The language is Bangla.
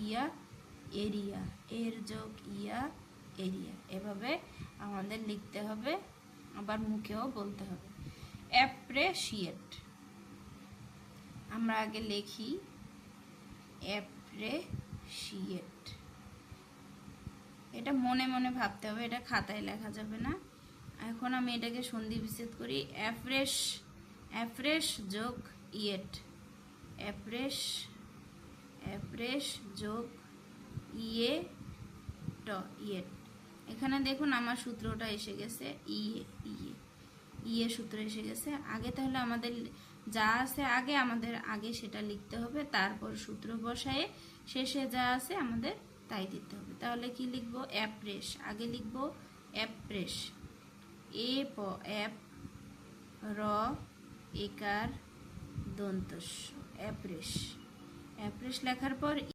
ইয়া এরিয়া, এর যোগ ইয়া এরিয়া, এভাবে আমাদের লিখতে হবে, আবার মুখেও বলতে হবে। অ্যাপ্রিশিয়েট, আমরা আগে লিখি অ্যাপ্রিশিয়েট, এটা মনে মনে ভাবতে হবে, এটা খাতায় লেখা যাবে না। এখন আমি এটাকে সন্ধি বিচ্ছেদ করি, অ্যাফ্রেশ, অ্যাফ্রেশ যোগ ইয়েট, অ্যাফ্রেশ, অ্যাফ্রেশ যোগ ইয়ে ট, ইয়েট। এখানে দেখুন আমার সূত্রটা এসে গেছে, ইয়ে ইয়ে ইয়ে সূত্র এসে গেছে। আগে তাহলে আমাদের যা আছে আগে আমাদের আগে সেটা লিখতে হবে, তারপর সূত্র বসায়ে শেষে যা আছে আমাদের তাই দিতে হবে। তাহলে কি লিখব? অ্যাপ্রেশ, আগে লিখব অ্যাপ্রেশ, এ প অ্যাপ, র একার দন্তস্য, অ্যাপ্রেশ। অ্যাপ্রেশ লেখার পর